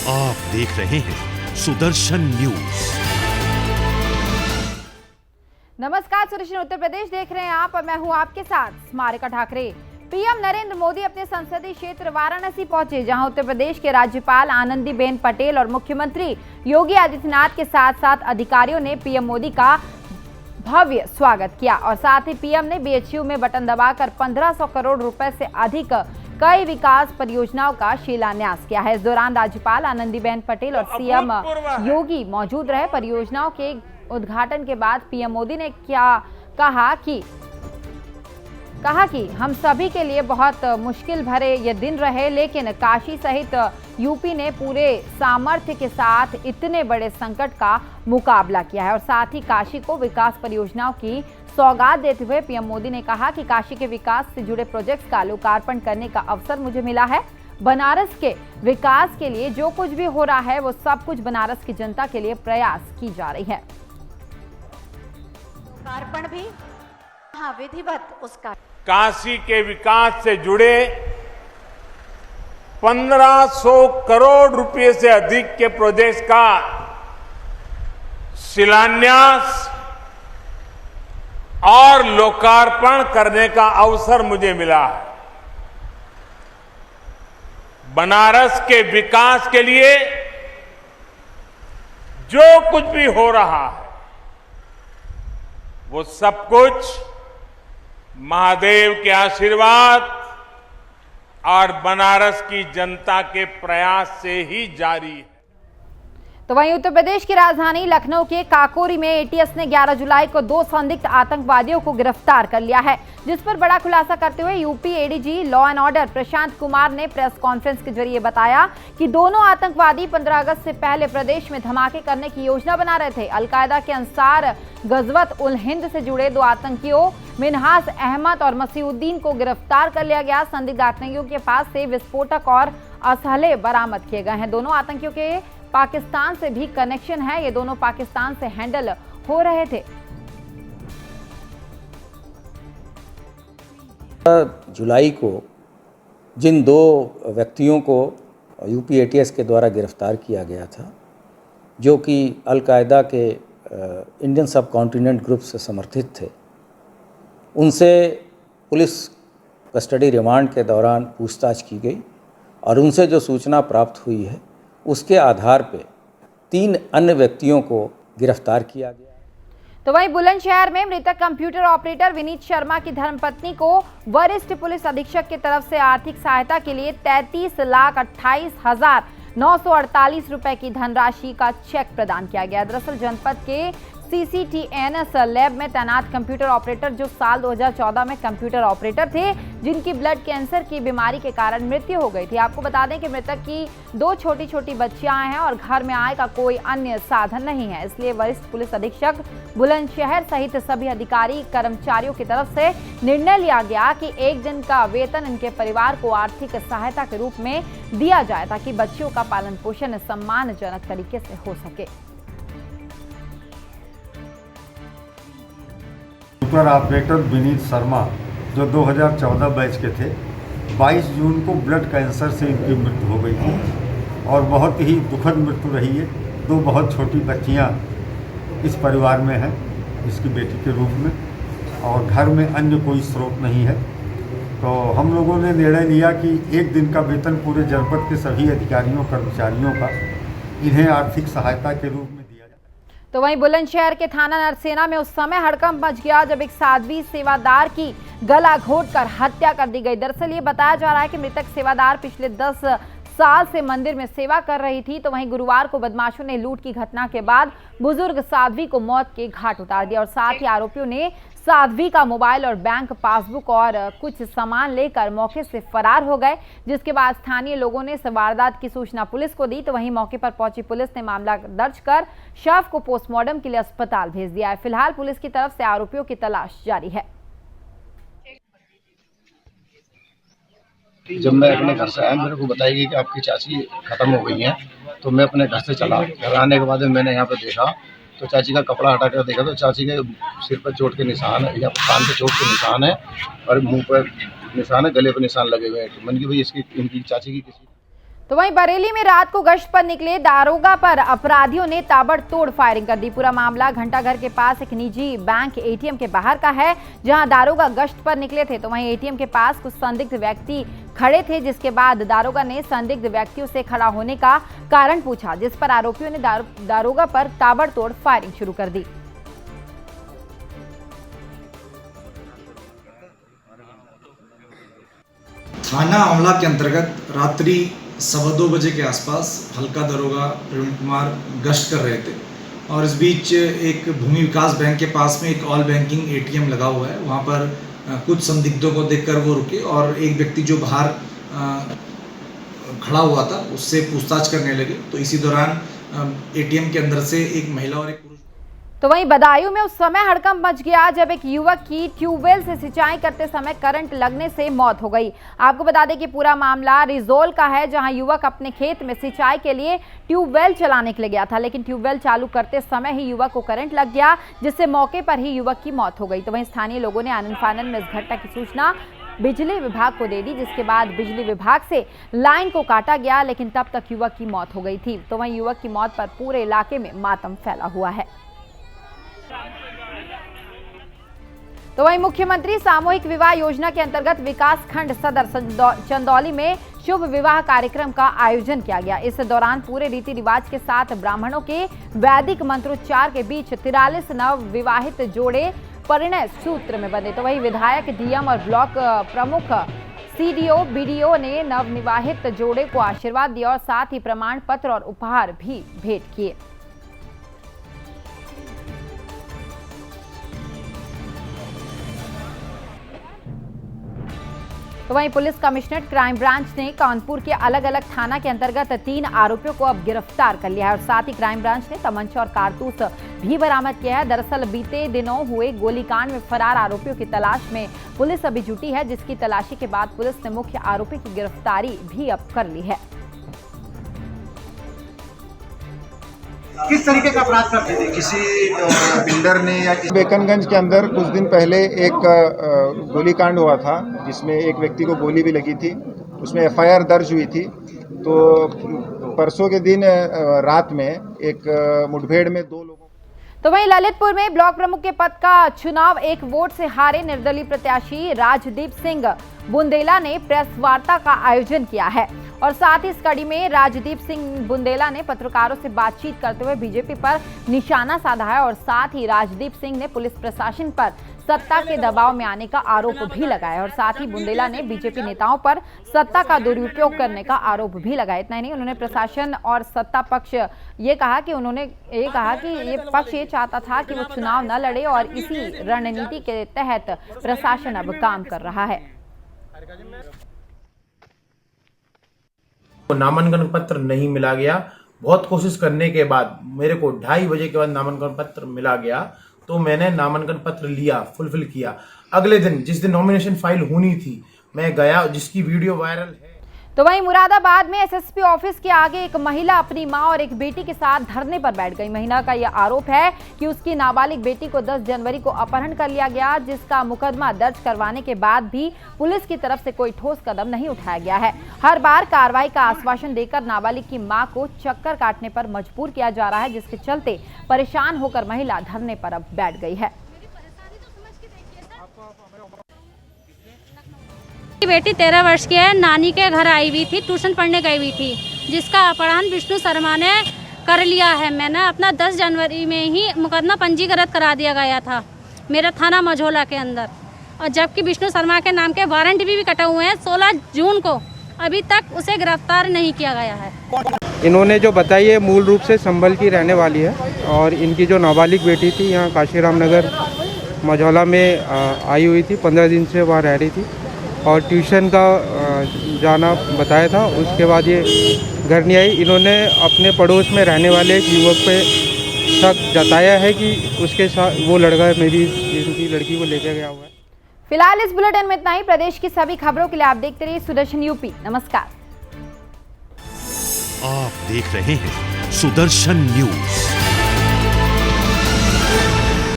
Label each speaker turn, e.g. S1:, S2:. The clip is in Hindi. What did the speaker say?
S1: आप देख रहे हैं सुदर्शन न्यूज।
S2: नमस्कार, सुदर्शन उत्तर प्रदेश देख रहे हैं आप और मैं हूं आपके साथ स्मारिका ठाकरे। पीएम नरेंद्र मोदी अपने संसदीय क्षेत्र वाराणसी पहुंचे, जहां उत्तर प्रदेश के राज्यपाल आनंदीबेन पटेल और मुख्यमंत्री योगी आदित्यनाथ के साथ साथ अधिकारियों ने पीएम मोदी का भव्य स्वागत किया और साथ ही पीएम ने बीएचयू में बटन दबाकर 1500 करोड़ रुपए से अधिक कई विकास परियोजनाओं का शिलान्यास किया है। इस दौरान राज्यपाल आनंदीबेन पटेल और सीएम योगी मौजूद रहे। परियोजनाओं के उद्घाटन के बाद पीएम मोदी ने कहा कि हम सभी के लिए बहुत मुश्किल भरे ये दिन रहे, लेकिन काशी सहित यूपी ने पूरे सामर्थ्य के साथ इतने बड़े संकट का मुकाबला किया है। और साथ ही काशी को विकास परियोजनाओं की सौगात देते हुए पीएम मोदी ने कहा कि काशी के विकास से जुड़े प्रोजेक्ट्स का लोकार्पण करने का अवसर मुझे मिला है। बनारस के विकास के लिए जो कुछ भी हो रहा है वो सब कुछ बनारस की जनता के लिए प्रयास की जा रही है।
S3: लोकार्पण भी विधिवत उसका
S4: काशी के विकास से जुड़े 1500 करोड़ रुपए से अधिक के प्रोजेक्ट्स का शिलान्यास और लोकार्पण करने का अवसर मुझे मिला है। बनारस के विकास के लिए जो कुछ भी हो रहा है वो सब कुछ महादेव के आशीर्वाद और बनारस की जनता के प्रयास से ही जारी है।
S2: तो वहीं उत्तर प्रदेश की राजधानी लखनऊ के काकोरी में एटीएस ने 11 जुलाई को 2 संदिग्ध आतंकवादियों को गिरफ्तार कर लिया है, जिस पर बड़ा खुलासा करते हुए UP ADG law and order Prashant Kumar ने प्रेस कॉन्फ्रेंस के जरिए बताया कि दोनों आतंकवादी 15 अगस्त से पहले प्रदेश में धमाके करने की योजना बना रहे थे। अलकायदा के अंसार गजवत उल हिंद से जुड़े 2 आतंकियों मिनहास अहमद और मसीउद्दीन को गिरफ्तार कर लिया गया। संदिग्ध आतंकियों के पास से विस्फोटक और असलहे बरामद किए गए हैं। दोनों आतंकियों के पाकिस्तान से भी कनेक्शन है। ये दोनों पाकिस्तान से हैंडल हो रहे थे।
S5: जुलाई को जिन 2 व्यक्तियों को यूपी एटीएस के द्वारा गिरफ्तार किया गया था, जो कि अलकायदा के इंडियन सब कॉन्टिनेंट ग्रुप से समर्थित थे, उनसे पुलिस कस्टडी रिमांड के दौरान पूछताछ की गई और उनसे जो सूचना प्राप्त हुई है उसके आधार पे 3 अन्य व्यक्तियों को गिरफ्तार किया गया।
S2: तो वहीं बुलंदशहर में मृतक कंप्यूटर ऑपरेटर विनीत शर्मा की धर्मपत्नी को वरिष्ठ पुलिस अधीक्षक की तरफ से आर्थिक सहायता के लिए 33,28,948 रुपए की धनराशि का चेक प्रदान किया गया। दरअसल जनपद के CCTNS लैब में तैनात कंप्यूटर ऑपरेटर, जो साल 2014 में कंप्यूटर ऑपरेटर थे, जिनकी ब्लड कैंसर की बीमारी के कारण मृत्यु हो गई थी। आपको बता दें कि मृतक की 2 छोटी बच्चियां हैं और घर में आय का कोई अन्य साधन नहीं है। इसलिए वरिष्ठ पुलिस अधीक्षक बुलंदशहर सहित सभी अधिकारी कर्मचारियों की तरफ से निर्णय लिया गया कि 1 दिन का वेतन इनके परिवार को आर्थिक सहायता के रूप में दिया जाए, ताकि बच्चियों का पालन पोषण सम्मानजनक तरीके से हो सके।
S6: कंप्यूटर ऑपरेटर विनीत शर्मा, जो 2014 बैच के थे, 22 जून को ब्लड कैंसर से इनकी मृत्यु हो गई थी और बहुत ही दुखद मृत्यु रही है। 2 बहुत छोटी बच्चियां इस परिवार में हैं, इसकी बेटी के रूप में, और घर में अन्य कोई स्रोत नहीं है। तो हम लोगों ने निर्णय लिया कि 1 दिन का वेतन पूरे जनपद के सभी अधिकारियों कर्मचारियों का इन्हें आर्थिक सहायता के रूप में।
S2: तो वहीं बुलंदशहर के थाना नरसेना में उस समय हड़कंप मच गया जब एक साध्वी सेवादार की गला घोंटकर हत्या कर दी गई। दरअसल ये बताया जा रहा है कि मृतक सेवादार पिछले 10 साल से मंदिर में सेवा कर रही थी। तो वहीं गुरुवार को बदमाशों ने लूट की घटना के बाद बुजुर्ग साध्वी को मौत के घाट उतार दिया और साथ ही आरोपियों ने साध्वी का मोबाइल और बैंक पासबुक और कुछ सामान लेकर मौके से फरार हो गए, जिसके बाद स्थानीय लोगों ने इस वारदात की सूचना पुलिस को दी। तो वहीं मौके पर पहुंची पुलिस ने मामला दर्ज कर शव को पोस्टमार्टम के लिए अस्पताल भेज दिया है। फिलहाल पुलिस की तरफ से आरोपियों की तलाश जारी है।
S7: जब मैं अपने घर से आया, मेरे को बताई गई कि आपकी चाची खत्म हो गई हैं, तो मैं अपने घर से चला। घर आने के बाद मैंने यहाँ पे देखा तो चाची का कपड़ा हटा कर देखा तो चाची के सिर पर चोट के निशान है, या कान पे चोट के निशान है और मुंह पर निशान है, गले पर निशान लगे हुए हैं। मन की भाई इनकी चाची की किसी
S2: तो वहीं बरेली में रात को गश्त पर निकले दारोगा पर अपराधियों ने ताबड़तोड़ फायरिंग कर दी। पूरा मामला घंटाघर के पास एक निजी बैंक एटीएम के बाहर का है, जहां दारोगा गश्त पर निकले थे। तो वहीं एटीएम के पास कुछ संदिग्ध व्यक्ति खड़े थे, जिसके बाद दारोगा ने संदिग्ध व्यक्तियों से खड़ा होने का कारण पूछा, जिस पर आरोपियों ने दारोगा पर ताबड़तोड़ फायरिंग शुरू कर दी।
S8: थाना आंवला के अंतर्गत रात्रि 2:15 बजे के आसपास हल्का दरोगा प्रवीण कुमार गश्त कर रहे थे और इस बीच एक भूमि विकास बैंक के पास में एक ऑल बैंकिंग एटीएम लगा हुआ है। वहाँ पर कुछ संदिग्धों को देखकर वो रुके और एक व्यक्ति जो बाहर खड़ा हुआ था उससे पूछताछ करने लगे। तो इसी दौरान एटीएम के अंदर से एक महिला और एक पुरुष।
S2: तो वहीं बदायूं में उस समय हड़कंप मच गया जब एक युवक की ट्यूबवेल से सिंचाई करते समय करंट लगने से मौत हो गई। आपको बता दें कि पूरा मामला रिजोल का है, जहां युवक अपने खेत में सिंचाई के लिए ट्यूबवेल चलाने के लिए गया था, लेकिन ट्यूबवेल चालू करते समय ही युवक को करंट लग गया, जिससे मौके पर ही युवक की मौत हो गई। तो वहीं स्थानीय लोगों ने आनन फानन में इस घटना की सूचना बिजली विभाग को दे दी, जिसके बाद बिजली विभाग से लाइन को काटा गया, लेकिन तब तक युवक की मौत हो गई थी। तो वहीं युवक की मौत पर पूरे इलाके में मातम फैला हुआ है। तो वहीं मुख्यमंत्री सामूहिक विवाह योजना के अंतर्गत विकास खंड सदर चंदौली में शुभ विवाह कार्यक्रम का आयोजन किया गया। इस दौरान पूरे रीति रिवाज के साथ ब्राह्मणों के वैदिक मंत्रोच्चार के बीच 43 नव विवाहित जोड़े परिणय सूत्र में बंधे। तो वहीं विधायक, डीएम और ब्लॉक प्रमुख, सीडीओ, बीडीओ ने नवनिवाहित जोड़े को आशीर्वाद दिया और साथ ही प्रमाण पत्र और उपहार भी भेंट किए। तो वहीं पुलिस कमिश्नरेट क्राइम ब्रांच ने कानपुर के अलग अलग थाना के अंतर्गत 3 आरोपियों को अब गिरफ्तार कर लिया है और साथ ही क्राइम ब्रांच ने तमंचा और कारतूस भी बरामद किया है। दरअसल बीते दिनों हुए गोलीकांड में फरार आरोपियों की तलाश में पुलिस अभी जुटी है, जिसकी तलाशी के बाद पुलिस ने मुख्य आरोपी की गिरफ्तारी भी अब कर ली है।
S9: किस तरीके का अपराध करते थे? किसी बिल्डर ने या
S10: बेकनगंज के अंदर कुछ दिन पहले एक गोलीकांड हुआ था, जिसमें एक व्यक्ति को गोली भी लगी थी। उसमें एफआईआर दर्ज हुई थी। तो परसों के दिन रात में एक मुठभेड़ में 2 लोगों।
S2: तो वहीं ललितपुर में ब्लॉक प्रमुख के पद का चुनाव 1 वोट से हारे निर्दलीय प्रत्याशी राजदीप सिंह बुंदेला ने प्रेस वार्ता का आयोजन किया है और साथ ही इस कड़ी में राजदीप सिंह बुंदेला ने पत्रकारों से बातचीत करते हुए बीजेपी पर निशाना साधा है और साथ ही राजदीप सिंह ने पुलिस प्रशासन पर सत्ता के दबाव में आने का आरोप भी लगाया और साथ ही बुंदेला ने बीजेपी नेताओं पर सत्ता का दुरुपयोग करने का आरोप भी लगाया। इतना ही नहीं, उन्होंने प्रशासन और सत्ता पक्ष ये कहा कि ये पक्ष ये चाहता था कि वो चुनाव न लड़े और इसी रणनीति के तहत प्रशासन अब काम कर रहा है।
S11: नामांकन पत्र नहीं मिला गया। बहुत कोशिश करने के बाद मेरे को 2:30 बजे के बाद नामांकन पत्र मिला गया, तो मैंने नामांकन पत्र लिया, फुलफिल किया। अगले दिन जिस दिन नॉमिनेशन फाइल होनी थी मैं गया, जिसकी वीडियो वायरल है।
S2: तो वहीं मुरादाबाद में एसएसपी ऑफिस के आगे एक महिला अपनी मां और एक बेटी के साथ धरने पर बैठ गई। महिला का यह आरोप है कि उसकी नाबालिग बेटी को 10 जनवरी को अपहरण कर लिया गया, जिसका मुकदमा दर्ज करवाने के बाद भी पुलिस की तरफ से कोई ठोस कदम नहीं उठाया गया है। हर बार कार्रवाई का आश्वासन देकर नाबालिग की मां को चक्कर काटने पर मजबूर किया जा रहा है, जिसके चलते परेशान होकर महिला धरने पर अब बैठ गई है।
S12: बेटी 13 वर्ष की है, नानी के घर आई हुई थी, ट्यूशन पढ़ने गई हुई थी, जिसका अपहरण विष्णु शर्मा ने कर लिया है। मैंने अपना 10 जनवरी में ही मुकदमा पंजीकृत करा दिया गया था मेरा थाना मझोला के अंदर, और जबकि विष्णु शर्मा के नाम के वारंट भी कटे हुए हैं। 16 जून को अभी तक उसे गिरफ्तार नहीं किया गया है।
S10: इन्होंने जो बताई है मूल रूप से संभल की रहने वाली है और इनकी जो नाबालिग बेटी थी यहाँ काशीराम नगर मझौला में आई हुई थी, 15 दिन से वहाँ रह रही थी और ट्यूशन का जाना बताया था। उसके बाद ये घर नहीं आई। इन्होंने अपने पड़ोस में रहने वाले एक युवक पे शक जताया है कि उसके साथ वो लड़का में भी इनकी लड़की को लेकर गया हुआ है।
S2: फिलहाल इस बुलेटिन में इतना ही। प्रदेश की सभी खबरों के लिए आप देखते रहिए सुदर्शन यूपी। नमस्कार।
S1: आप देख रहे हैं सुदर्शन न्यूज।